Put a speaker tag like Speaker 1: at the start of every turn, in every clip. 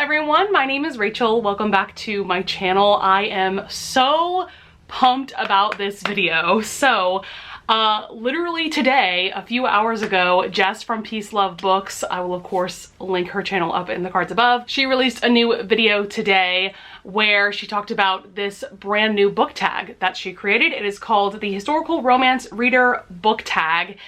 Speaker 1: everyone, my name is Rachel. Welcome back to my channel. I am so pumped about this video. So literally today, a few hours ago, Jess from Peace Love Books, I will of course link her channel up in the cards above, she released a new video today where she talked about this brand new book tag that she created. It is called the Historical Romance Reader Book Tag.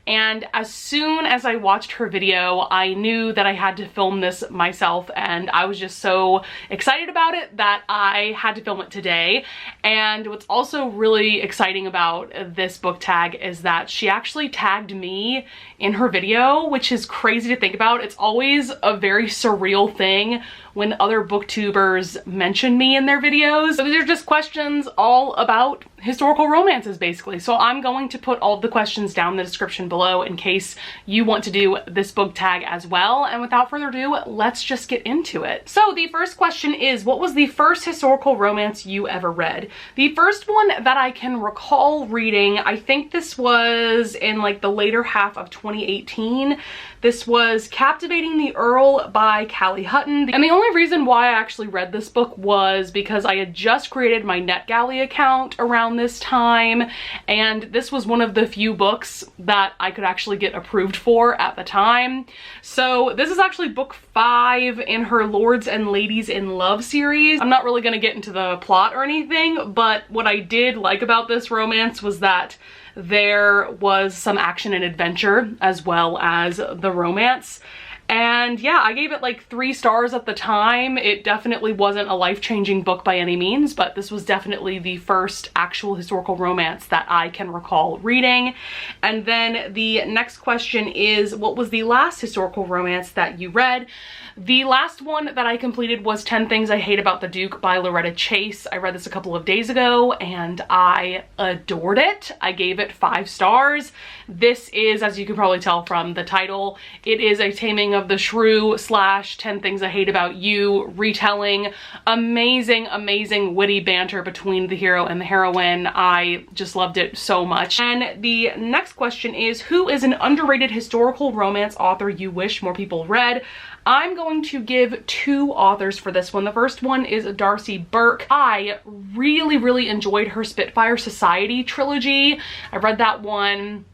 Speaker 1: And as soon as I watched her video, I knew that I had to film this myself, and I was just so excited about it that I had to film it today. And what's also really exciting about this book tag is that she actually tagged me in her video, which is crazy to think about. It's always a very surreal thing when other booktubers mention me in their videos. So these are just questions all about historical romances, basically. So I'm going to put all of the questions down in the description below in case you want to do this book tag as well. And without further ado, let's just get into it. So the first question is, what was the first historical romance you ever read? The first one that I can recall reading, I think this was in like the later half of 2018. This was Captivating the Earl by Callie Hutton. And the only reason why I actually read this book was because I had just created my NetGalley account around this time, and this was one of the few books that I could actually get approved for at the time. So this is actually book 5 in her Lords and Ladies in Love series. I'm not really gonna get into the plot or anything, but what I did like about this romance was that there was some action and adventure as well as the romance. And yeah, I gave it like 3 stars at the time. It definitely wasn't a life-changing book by any means, but this was definitely the first actual historical romance that I can recall reading. And then the next question is, what was the last historical romance that you read? The last one that I completed was 10 Things I Hate About the Duke by Loretta Chase. I read this a couple of days ago and I adored it. I gave it 5 stars. This is, as you can probably tell from the title, it is a Taming of the Shrew / 10 Things I Hate About You retelling. Amazing, amazing witty banter between the hero and the heroine. I just loved it so much. And the next question is, who is an underrated historical romance author you wish more people read? I'm going to give 2 authors for this one. The first one is Darcy Burke. I really enjoyed her Spitfire Society trilogy. I read that one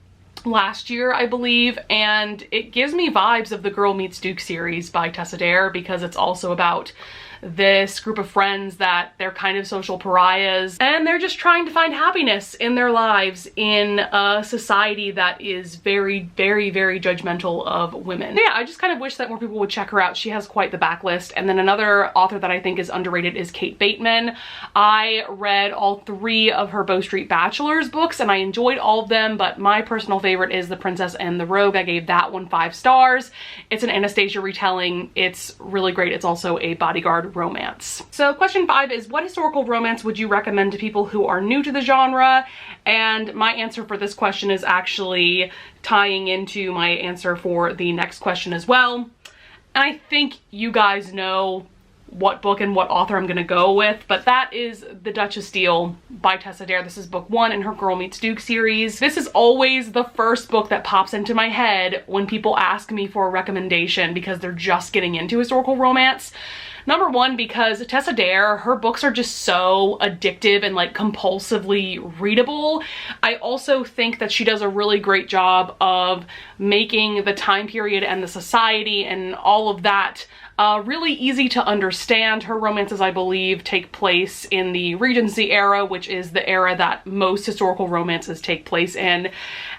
Speaker 1: last year, I believe, and it gives me vibes of the Girl Meets Duke series by Tessa Dare, because it's also about this group of friends that they're kind of social pariahs and they're just trying to find happiness in their lives in a society that is very judgmental of women. Yeah, I just kind of wish that more people would check her out. She has quite the backlist. And then another author that I think is underrated is Kate Bateman. I read all 3 of her Bow Street Bachelors books and I enjoyed all of them, but my personal favorite is The Princess and the Rogue. I gave that one 5 stars. It's an Anastasia retelling. It's really great. It's also a bodyguard romance. So question 5 is, what historical romance would you recommend to people who are new to the genre? And my answer for this question is actually tying into my answer for the next question as well. And I think you guys know what book and what author I'm gonna go with, but that is The Duchess of Steel by Tessa Dare. This is book 1 in her Girl Meets Duke series. This is always the first book that pops into my head when people ask me for a recommendation because they're just getting into historical romance. Number 1, because Tessa Dare, her books are just so addictive and like compulsively readable. I also think that she does a really great job of making the time period and the society and all of that really easy to understand. Her romances, I believe, take place in the Regency era, which is the era that most historical romances take place in.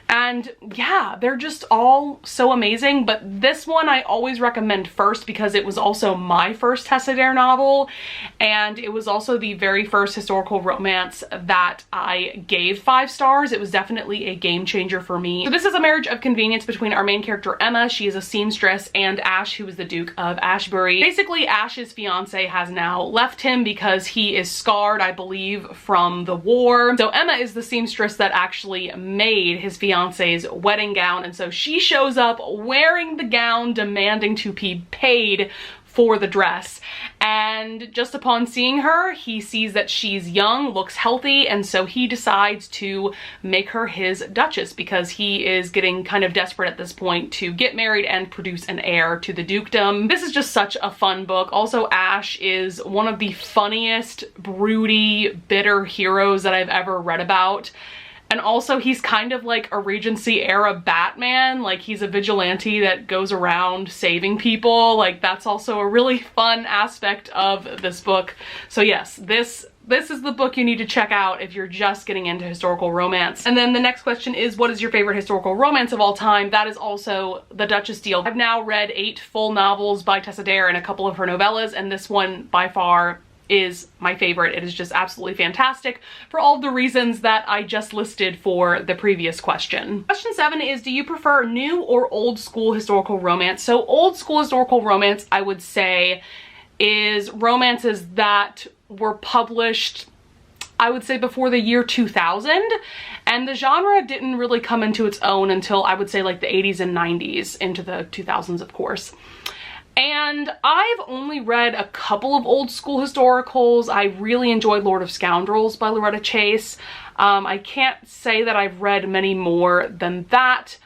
Speaker 1: And yeah, they're just all so amazing. But this one I always recommend first because it was also my first Tessa Dare novel. And it was also the very first historical romance that I gave 5 stars. It was definitely a game changer for me. So this is a marriage of convenience between our main character Emma. She is a seamstress, and Ash, who is the Duke of Ashbury. Basically, Ash's fiance has now left him because he is scarred, I believe, from the war. So Emma is the seamstress that actually made his fiance's wedding gown, and so she shows up wearing the gown, demanding to be paid for the dress. And just upon seeing her, he sees that she's young, looks healthy, and so he decides to make her his duchess because he is getting kind of desperate at this point to get married and produce an heir to the dukedom. This is just such a fun book. Also, Ash is one of the funniest, broody, bitter heroes that I've ever read about. And also he's kind of like a Regency era Batman. Like, he's a vigilante that goes around saving people. Like, that's also a really fun aspect of this book. So yes, this is the book you need to check out if you're just getting into historical romance. And then the next question is, what is your favorite historical romance of all time? That is also The Duchess Deal. I've now read 8 full novels by Tessa Dare and a couple of her novellas, and this one by far is my favorite. It is just absolutely fantastic for all the reasons that I just listed for the previous question. Question 7 is, do you prefer new or old school historical romance? So old school historical romance, I would say, is romances that were published, I would say, before the year 2000, and the genre didn't really come into its own until, I would say, like the 80s and 90s, into the 2000s, of course. And I've only read a couple of old school historicals. I really enjoyed Lord of Scoundrels by Loretta Chase. I can't say that I've read many more than that,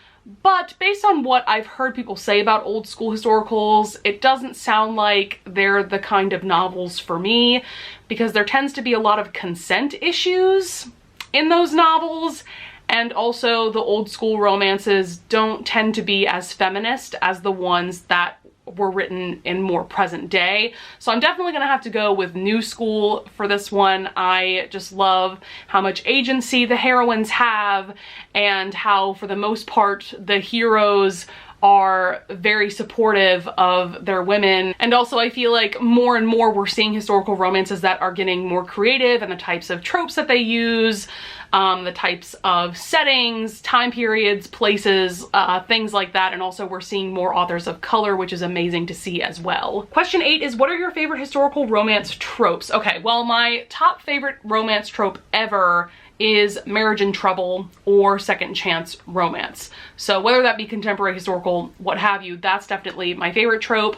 Speaker 1: but based on what I've heard people say about old school historicals, it doesn't sound like they're the kind of novels for me, because there tends to be a lot of consent issues in those novels. And also the old school romances don't tend to be as feminist as the ones that were written in more present day. So I'm definitely gonna have to go with new school for this one. I just love how much agency the heroines have, and how, for the most part, the heroes are very supportive of their women. And also I feel like more and more we're seeing historical romances that are getting more creative, and the types of tropes that they use, the types of settings, time periods, places, things like that. And also we're seeing more authors of color, which is amazing to see as well. Question 8 is, what are your favorite historical romance tropes? Okay, well, my top favorite romance trope ever is marriage in trouble or second chance romance. So whether that be contemporary, historical, what have you, that's definitely my favorite trope.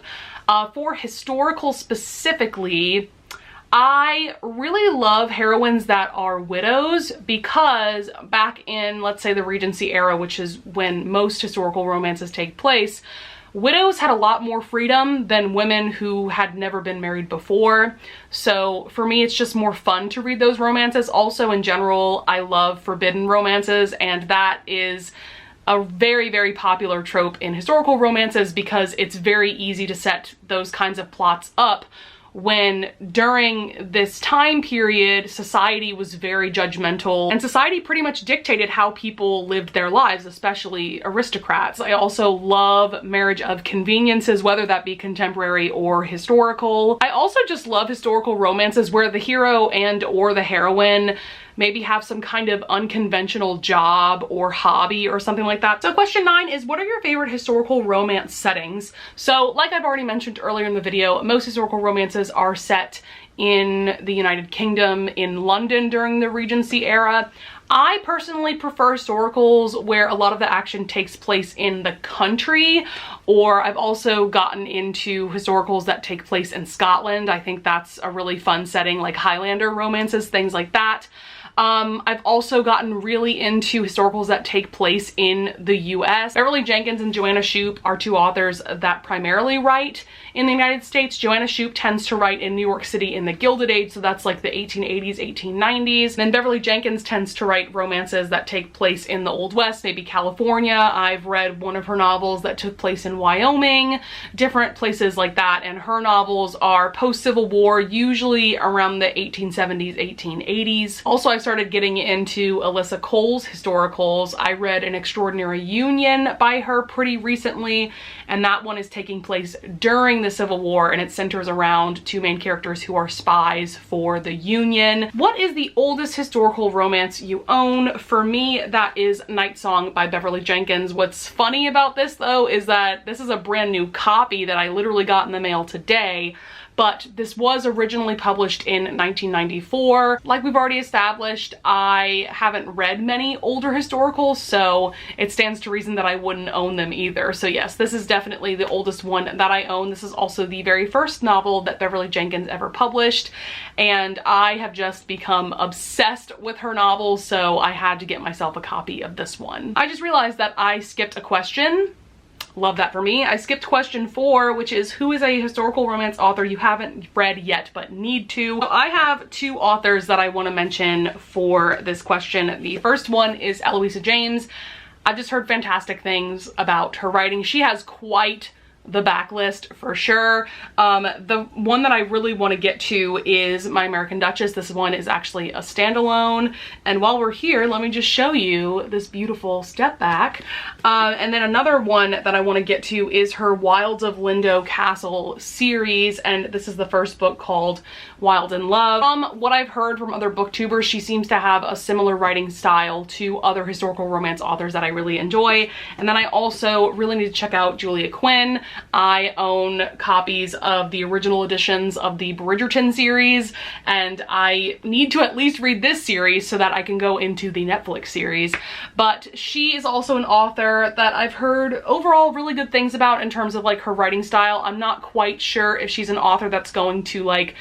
Speaker 1: For historical specifically, I really love heroines that are widows, because back in, let's say, the Regency era, which is when most historical romances take place, widows had a lot more freedom than women who had never been married before. So for me, it's just more fun to read those romances. Also, in general, I love forbidden romances, and that is a very, very popular trope in historical romances, because it's very easy to set those kinds of plots up when, during this time period, society was very judgmental, and society pretty much dictated how people lived their lives, especially aristocrats. I also love marriage of conveniences, whether that be contemporary or historical. I also just love historical romances where the hero and or the heroine maybe have some kind of unconventional job or hobby or something like that. So question 9 is, what are your favorite historical romance settings? So like I've already mentioned earlier in the video, most historical romances are set in the United Kingdom, in London during the Regency era. I personally prefer historicals where a lot of the action takes place in the country, or I've also gotten into historicals that take place in Scotland. I think that's a really fun setting, like Highlander romances, things like that. I've also gotten really into historicals that take place in the US. Beverly Jenkins and Joanna Shupe are two authors that primarily write in the United States. Joanna Shupe tends to write in New York City in the Gilded Age, so that's like the 1880s, 1890s. Then Beverly Jenkins tends to write romances that take place in the Old West, maybe California. I've read one of her novels that took place in Wyoming, different places like that, and her novels are post-Civil War, usually around the 1870s, 1880s. Also, I've started getting into Alyssa Cole's historicals. I read An Extraordinary Union by her pretty recently, and that one is taking place during the Civil War, and it centers around two main characters who are spies for the Union. What is the oldest historical romance you own? For me, that is Night Song by Beverly Jenkins. What's funny about this, though, is that this is a brand new copy that I literally got in the mail today, but this was originally published in 1994. Like we've already established, I haven't read many older historicals, so it stands to reason that I wouldn't own them either. So yes, this is definitely the oldest one that I own. This is also the very first novel that Beverly Jenkins ever published, and I have just become obsessed with her novels, so I had to get myself a copy of this one. I just realized that I skipped a question. Love that for me. I skipped question 4, which is, who is a historical romance author you haven't read yet but need to? So I have 2 authors that I want to mention for this question. The first one is Eloisa James. I've just heard fantastic things about her writing. She has quite the backlist for sure. The one that I really want to get to is My American Duchess. This one is actually a standalone, and while we're here, let me just show you this beautiful step back. And then another one that I want to get to is her Wilds of Lindo Castle series, and this is the first book called Wild in Love. From what I've heard from other booktubers, she seems to have a similar writing style to other historical romance authors that I really enjoy. And then I also really need to check out Julia Quinn. I own copies of the original editions of the Bridgerton series, and I need to at least read this series so that I can go into the Netflix series. But she is also an author that I've heard overall really good things about in terms of like her writing style. I'm not quite sure if she's an author that's going to like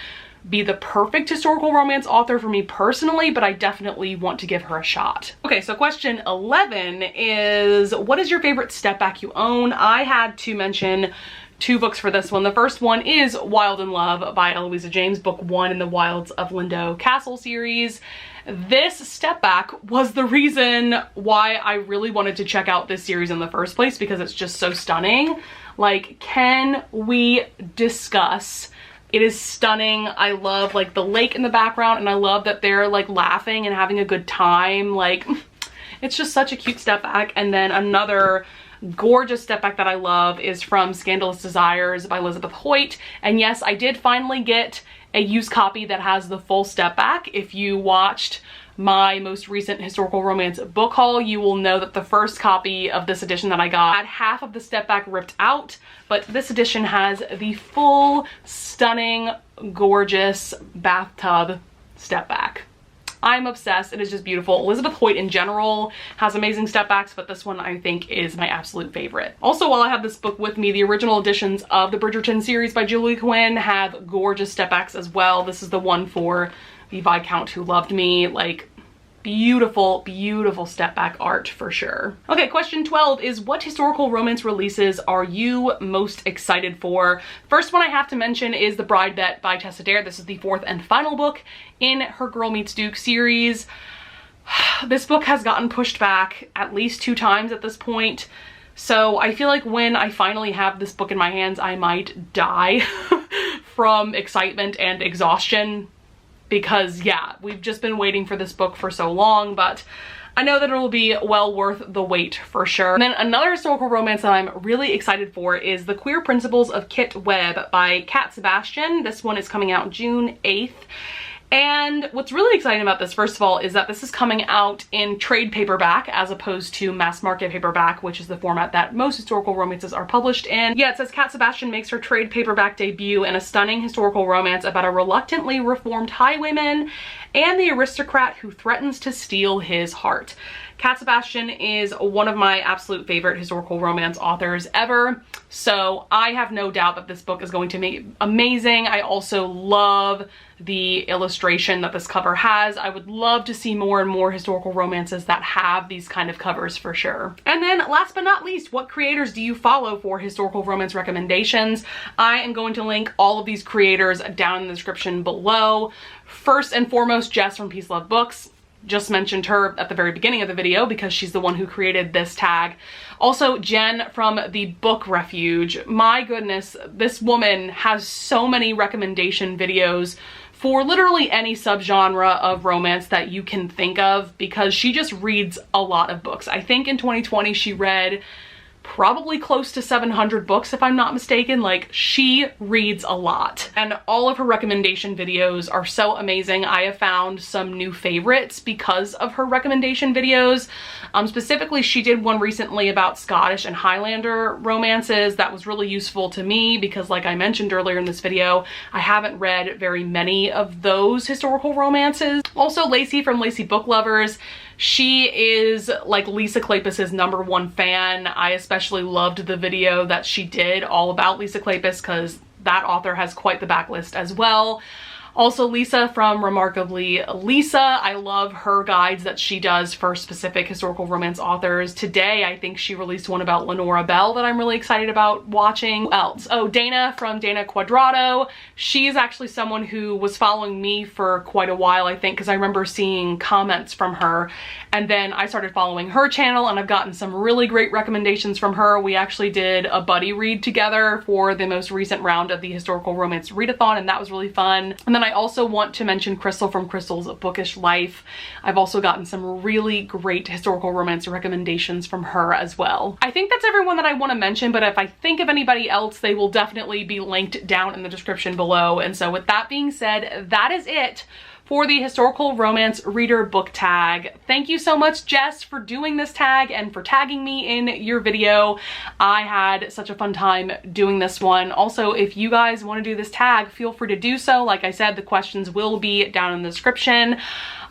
Speaker 1: be the perfect historical romance author for me personally, but I definitely want to give her a shot. Okay, so question 11 is, what is your favorite step back you own? I had to mention 2 books for this one. The first one is Wild in Love by Eloisa James, book 1 in the Wilds of Lindo Castle series. This step back was the reason why I really wanted to check out this series in the first place, because it's just so stunning. Like, can we discuss? It is stunning. I love like the lake in the background, and I love that they're like laughing and having a good time. Like, it's just such a cute step back. And then another gorgeous step back that I love is from Scandalous Desires by Elizabeth Hoyt. And yes, I did finally get a used copy that has the full step back. If you watched my most recent historical romance book haul, you will know that the first copy of this edition that I got had half of the step back ripped out, but this edition has the full, stunning, gorgeous bathtub step back. I'm obsessed. It is just beautiful. Elizabeth Hoyt in general has amazing step backs, but this one I think is my absolute favorite. Also, while I have this book with me, the original editions of the Bridgerton series by Julia Quinn have gorgeous step backs as well. This is the one for the Viscount Who Loved Me. Like, beautiful, beautiful step back art for sure. Okay, question 12 is, what historical romance releases are you most excited for? First one I have to mention is The Bride Bet by Tessa Dare. This is the 4th and final book in her Girl Meets Duke series. This book has gotten pushed back at least 2 times at this point, so I feel like when I finally have this book in my hands, I might die from excitement and exhaustion. Because yeah, we've just been waiting for this book for so long, but I know that it will be well worth the wait for sure. And then another historical romance that I'm really excited for is The Queer Principles of Kit Webb by Cat Sebastian. This one is coming out June 8th. And what's really exciting about this, first of all, is that this is coming out in trade paperback as opposed to mass market paperback, which is the format that most historical romances are published in. Yeah, it says Cat Sebastian makes her trade paperback debut in a stunning historical romance about a reluctantly reformed highwayman and the aristocrat who threatens to steal his heart. Cat Sebastian is one of my absolute favorite historical romance authors ever, so I have no doubt that this book is going to be amazing. I also love the illustration that this cover has. I would love to see more and more historical romances that have these kind of covers for sure. And then last but not least, what creators do you follow for historical romance recommendations? I am going to link all of these creators down in the description below. First and foremost, Jess from Peace Love Books. Just mentioned her at the very beginning of the video because she's the one who created this tag. Also, Jen from the Book Refuge. My goodness, this woman has so many recommendation videos for literally any subgenre of romance that you can think of, because she just reads a lot of books. I think in 2020 she read probably close to 700 books if I'm not mistaken. Like, she reads a lot, and all of her recommendation videos are so amazing. I have found some new favorites because of her recommendation videos. Specifically, she did one recently about Scottish and Highlander romances that was really useful to me because, like I mentioned earlier in this video, I haven't read very many of those historical romances. Also, Lacey from Lacey Book Lovers, she is like Lisa Kleypas's #1 fan. I especially loved the video that she did all about Lisa Kleypas because that author has quite the backlist as well. Also, Lisa from Remarkably Lisa, I love her guides that she does for specific historical romance authors. Today, I think she released one about Lenora Bell that I'm really excited about watching. Who else? Oh, Dana from Dana Quadrado. She's actually someone who was following me for quite a while, I think, because I remember seeing comments from her. And then I started following her channel, and I've gotten some really great recommendations from her. We actually did a buddy read together for the most recent round of the Historical Romance Readathon, and that was really fun. And then I also want to mention Crystal from Crystal's Bookish Life. I've also gotten some really great historical romance recommendations from her as well. I think that's everyone that I want to mention, but if I think of anybody else, they will definitely be linked down in the description below. And so with that being said, that is it for the historical romance reader book tag. Thank you so much, Jess, for doing this tag and for tagging me in your video. I had such a fun time doing this one. Also, if you guys want to do this tag, feel free to do so. Like I said, the questions will be down in the description.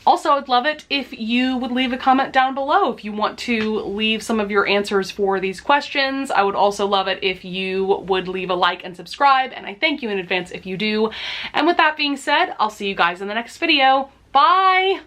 Speaker 1: Also, I'd love it if you would leave a comment down below if you want to leave some of your answers for these questions. I would also love it if you would leave a like and subscribe, and I thank you in advance if you do. And with that being said, I'll see you guys in the next video. Bye!